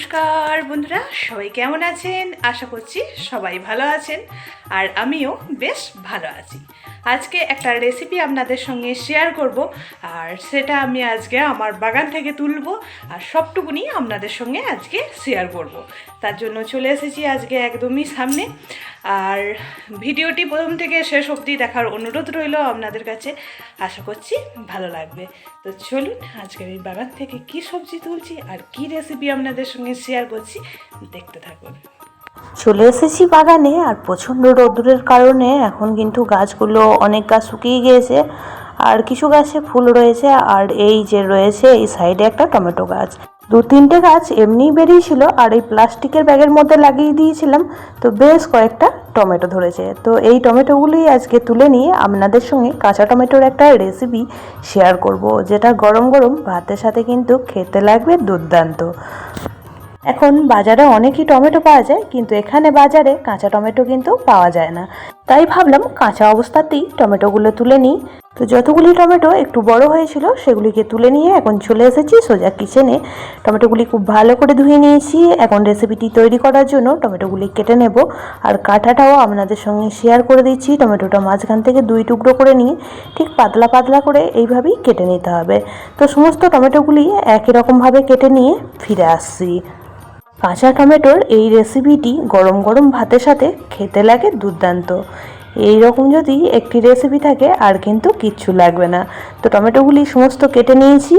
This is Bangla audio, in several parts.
নমস্কার বন্ধুরা, সবাই কেমন আছেন? আশা করছি সবাই ভালো আছেন আর আমিও বেশ ভালো আছি। আজকে একটা রেসিপি আপনাদের সঙ্গে শেয়ার করব আর সেটা আমি আজকে আমার বাগান থেকে তুলব আর সবটুকুনি আপনাদের সঙ্গে আজকে শেয়ার করব। তার জন্য চলে এসেছি আজকে একদমই সামনে। আর ভিডিওটি প্রথম থেকে শেষ অবধি দেখার অনুরোধ রইল আপনাদের কাছে, আশা করছি ভালো লাগবে। তো চলুন আজকের এই বাগান থেকে কি সবজি তুলছি আর কি রেসিপি আপনাদের সঙ্গে শেয়ার করছি, দেখতে থাকুন। চলে এসেছি বাগানে। আর প্রচণ্ড রোদ্দুরের কারণে এখন কিন্তু গাছগুলো অনেক গাছ শুকিয়ে গিয়েছে আর কিছু গাছে ফুল রয়েছে। আর এই যে রয়েছে এই সাইডে একটা টমেটো গাছ, 2-3টে গাছ এমনিই বেরিয়েছিল আর এই প্লাস্টিকের ব্যাগের মধ্যে লাগিয়ে দিয়েছিলাম, তো বেশ কয়েকটা টমেটো ধরেছে। তো এই টমেটোগুলোই আজকে তুলে নিয়ে আপনাদের সঙ্গে কাঁচা টমেটোর একটা রেসিপি শেয়ার করব, যেটা গরম গরম ভাতের সাথে কিন্তু খেতে লাগবে দুর্দান্ত। এখন বাজারে অনেকই টমেটো পাওয়া যায়, কিন্তু এখানে বাজারে কাঁচা টমেটো কিন্তু পাওয়া যায় না। তাই ভাবলাম কাঁচা অবস্থাতেই টমেটোগুলো তুলে নিই। তো যতগুলি টমেটো একটু বড় হয়েছিল সেগুলিকে তুলে নিয়ে এখন চলে এসেছি সোজা কিচেনে। টমেটোগুলি খুব ভালো করে ধুয়ে নিয়েছি। এখন রেসিপিটি তৈরি করার জন্য টমেটোগুলি কেটে নেব আর কাটাটাও আপনাদের সঙ্গে শেয়ার করে দিচ্ছি। টমেটোটা মাঝখান থেকে 2 টুকরো করে নিয়ে ঠিক পাতলা পাতলা করে এইভাবেই কেটে নিতে হবে। তো সমস্ত টমেটোগুলি একই রকমভাবে কেটে নিয়ে ফিরে আসছি। কাঁচা টমেটোর এই রেসিপিটি গরম গরম ভাতের সাথে খেতে লাগে দুর্দান্ত। এই রকম যদি একটি রেসিপি থাকে আর কিন্তু কিচ্ছু লাগবে না। তো টমেটোগুলি সমস্ত কেটে নিয়েছি।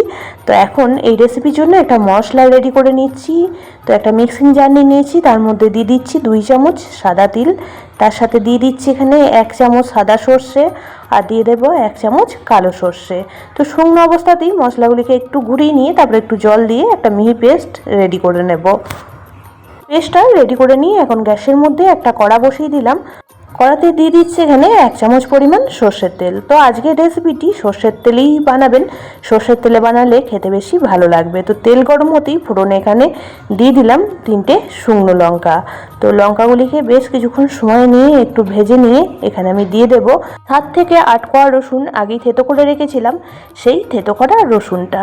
তো এখন এই রেসিপির জন্য একটা মশলা রেডি করে নিচ্ছি। তো একটা মিক্সিং জার নিয়ে নিয়েছি, তার মধ্যে দিয়ে দিচ্ছি 2 চামচ সাদা তিল, তার সাথে দিয়ে দিচ্ছি এখানে 1 চামচ সাদা সর্ষে আর দিয়ে দেবো 1 চামচ কালো সর্ষে। তো শুকনো অবস্থাতেই মশলাগুলিকে একটু ঘুরিয়ে নিয়ে তারপরে একটু জল দিয়ে একটা মিহি পেস্ট রেডি করে নেব। পেস্টটা রেডি করে নিয়ে এখন গ্যাসের মধ্যে একটা কড়া বসিয়ে দিলাম। কড়াতে দিয়ে দিচ্ছি এখানে 1 চামচ পরিমাণ সর্ষের তেল। তো আজকের রেসিপিটি সর্ষের তেলেই বানাবেন, সর্ষের তেলে বানালে খেতে বেশি ভালো লাগবে। তো তেল গরম হতেই ফোড়নে এখানে দিয়ে দিলাম 3টে শুকনো লঙ্কা। তো লঙ্কাগুলিকে বেশ কিছুক্ষণ সময় নিয়ে একটু ভেজে নিয়ে এখানে আমি দিয়ে দেব 7 থেকে 8 কোয়া রসুন, আগেই থেতো করে রেখেছিলাম সেই থেতো করা রসুনটা।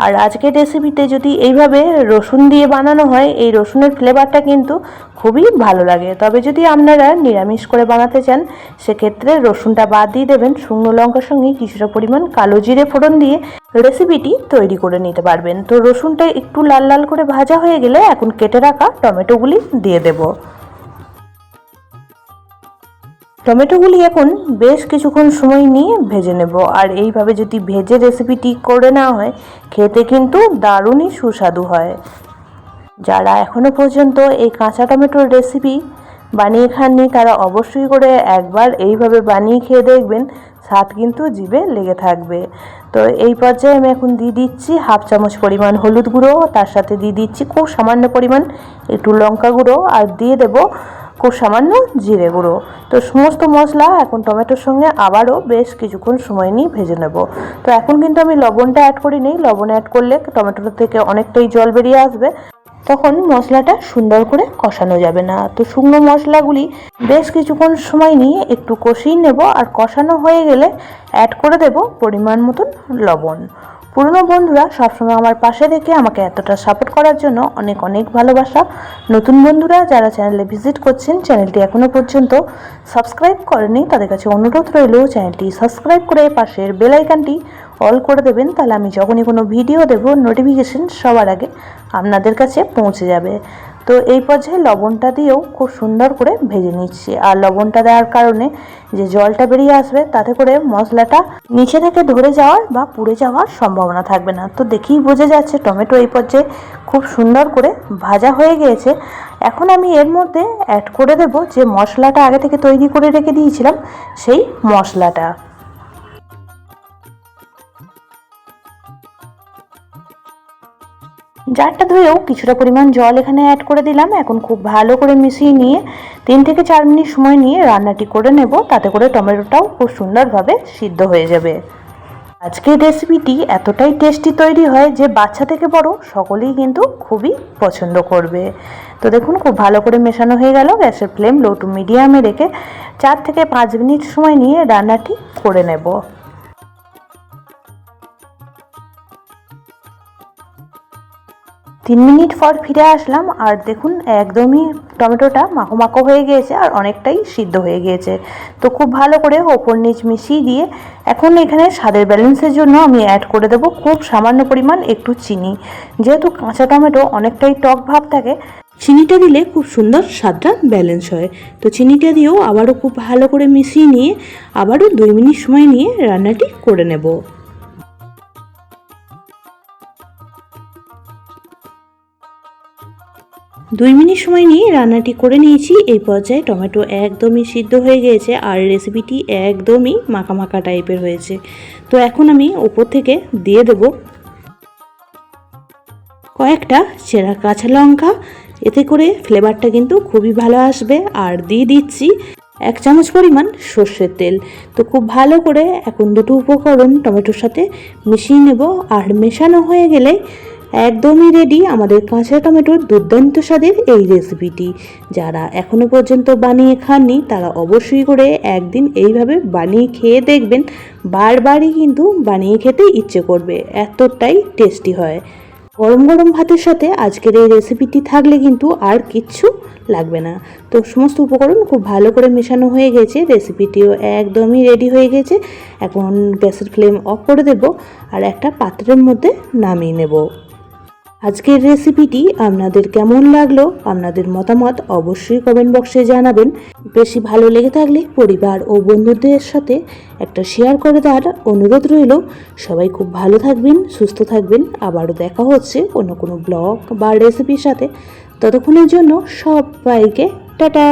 আর আজকের রেসিপিতে যদি এইভাবে রসুন দিয়ে বানানো হয়, এই রসুনের ফ্লেভারটা কিন্তু খুবই ভালো লাগে। তবে যদি আপনারা নিরামিষ করে বানাতে চান সেক্ষেত্রে রসুনটা বাদ দিয়ে দেবেন। শুকনো লঙ্কার সঙ্গে কিছুটা পরিমাণ কালো জিরে ফোড়ন দিয়ে রেসিপিটি তৈরি করে নিতে পারবেন। তো রসুনটা একটু লাল লাল করে ভাজা হয়ে গেলে এখন কেটে রাখা টমেটোগুলি দিয়ে দেব। টমেটোগুলি এখন বেশ কিছুক্ষণ সময় নিয়ে ভেজে নেব। আর এইভাবে যদি ভেজে রেসিপিটি করে নেওয়া হয় খেতে কিন্তু দারুণই সুস্বাদু হয়। যারা এখনও পর্যন্ত এই কাঁচা টমেটোর রেসিপি বানিয়ে খাননি তারা অবশ্যই করে একবার এইভাবে বানিয়ে খেয়ে দেখবেন, স্বাদ কিন্তু জিভে লেগে থাকবে। তো এই পর্যায়ে আমি এখন দিয়ে দিচ্ছি 1/2 চামচ পরিমাণ হলুদ গুঁড়ো, তার সাথে দিয়ে দিচ্ছি খুব সামান্য পরিমাণ একটু লঙ্কা গুঁড়ো আর দিয়ে দেব খুব সামান্য জিরে গুঁড়ো। তো সমস্ত মশলা এখন টমেটোর সঙ্গে আবারও বেশ কিছুক্ষণ সময় নিয়ে ভেজে নেব। তো এখন কিন্তু আমি লবণটা অ্যাড করি নি, লবণ অ্যাড করলে টমেটোর থেকে অনেকটাই জল বেরিয়ে আসবে, তখন মশলাটা সুন্দর করে কষানো যাবে না। তো শুকনো মশলাগুলি বেশ কিছুক্ষণ সময় নিয়ে একটু কষিয়ে নেব আর কষানো হয়ে গেলে অ্যাড করে দেব পরিমাণ মতন লবণ। পুরনো বন্ধুরা সবসময় আমার পাশে থেকে আমাকে এতটা সাপোর্ট করার জন্য অনেক অনেক ভালোবাসা। নতুন বন্ধুরা যারা চ্যানেলে ভিজিট করছেন, চ্যানেলটি এখনও পর্যন্ত সাবস্ক্রাইব করেনি তাদের কাছে অনুরোধ রইল চ্যানেলটি সাবস্ক্রাইব করে পাশের বেল আইকনটি অল করে দেবেন, তাহলে আমি যখনই কোনো ভিডিও দেব নোটিফিকেশন সবার আগে আপনাদের কাছে পৌঁছে যাবে। তো এই পর্যায়ে লবণটা দিয়েও খুব সুন্দর করে ভেজে নিচ্ছি। আর লবণটা দেওয়ার কারণে যে জলটা বেরিয়ে আসবে তাতে করে মশলাটা নিচে থেকে ধরে যাওয়ার বা পুড়ে যাওয়ার সম্ভাবনা থাকবে না। তো দেখেই বোঝা যাচ্ছে টমেটো এই পর্যায়ে খুব সুন্দর করে ভাজা হয়ে গিয়েছে। এখন আমি এর মধ্যে অ্যাড করে দেব যে মশলাটা আগে থেকে তৈরি করে রেখে দিয়েছিলাম সেই মশলাটা। জারটা ধুয়েও কিছুটা পরিমাণ জল এখানে অ্যাড করে দিলাম। এখন খুব ভালো করে মিশিয়ে নিয়ে 3 থেকে 4 মিনিট সময় নিয়ে রান্নাটি করে নেব, তাতে করে টমেটোটাও খুব সুন্দরভাবে সিদ্ধ হয়ে যাবে। আজকের রেসিপিটি এতটাই টেস্টি তৈরি হয় যে বাচ্চা থেকে বড় সকলেই কিন্তু খুবই পছন্দ করবে। তো দেখুন খুব ভালো করে মেশানো হয়ে গেল। গ্যাসের ফ্লেম লো টু মিডিয়ামে রেখে 4 থেকে 5 মিনিট সময় নিয়ে রান্নাটি করে নেব। 3 মিনিট পর ফিরে আসলাম আর দেখুন একদমই টমেটোটা মাখো মাখো হয়ে গিয়েছে আর অনেকটাই সিদ্ধ হয়ে গিয়েছে। তো খুব ভালো করে ওপর নিচ মিশিয়ে দিয়ে এখন এখানে স্বাদের ব্যালেন্সের জন্য আমি অ্যাড করে দেবো খুব সামান্য পরিমাণ একটু চিনি। যেহেতু কাঁচা টমেটো অনেকটাই টক ভাব থাকে, চিনিটা দিলে খুব সুন্দর স্বাদটা ব্যালেন্স হয়। তো চিনিটা দিয়েও আবারও খুব ভালো করে মিশিয়ে নিয়ে আবারও 2 মিনিট সময় নিয়ে রান্নাটি করে নেব। 2 মিনিট সময় নিয়ে রান্নাটি করে নিয়েছি। এই পর্যায়ে টমেটো একদমই সিদ্ধ হয়ে গিয়েছে আর রেসিপিটি একদমই মাখা মাখা টাইপের হয়েছে। তো এখন আমি উপর থেকে দিয়ে দেব কয়েকটা চেরা কাঁচা লঙ্কা, এতে করে ফ্লেভারটা কিন্তু খুবই ভালো আসবে। আর দিয়ে দিচ্ছি 1 চামচ পরিমাণ সর্ষের তেল। তো খুব ভালো করে এখন দুটো উপকরণ টমেটোর সাথে মিশিয়ে নেব। আর মেশানো হয়ে গেলে একদমই রেডি আমাদের কাঁচা টমেটোর দুর্দান্ত স্বাদের এই রেসিপিটি। যারা এখনো পর্যন্ত বানিয়ে খাননি তারা অবশ্যই করে একদিন এইভাবে বানিয়ে খেয়ে দেখবেন, বারবারই কিন্তু বানিয়ে খেতে ইচ্ছে করবে, এতটাই টেস্টি হয়। গরম গরম ভাতের সাথে আজকের এই রেসিপিটি থাকলে কিন্তু আর কিচ্ছু লাগবে না। তো সমস্ত উপকরণ খুব ভালো করে মেশানো হয়ে গেছে, রেসিপিটিও একদমই রেডি হয়ে গেছে। এখন গ্যাসের ফ্লেম অফ করে দেব আর একটা পাত্রের মধ্যে নামিয়ে নেব। আজকের রেসিপিটি আপনাদের কেমন লাগলো, আপনাদের মতামত অবশ্যই কমেন্ট বক্সে জানাবেন। বেশি ভালো লেগে থাকলে পরিবার ও বন্ধুদের সাথে একটা শেয়ার করে দেওয়ার অনুরোধ রইল। সবাই খুব ভালো থাকবেন, সুস্থ থাকবেন। আবারও দেখা হচ্ছে অন্য কোনো ব্লগ বা রেসিপির সাথে। ততক্ষণের জন্য সবাইকে টাটা।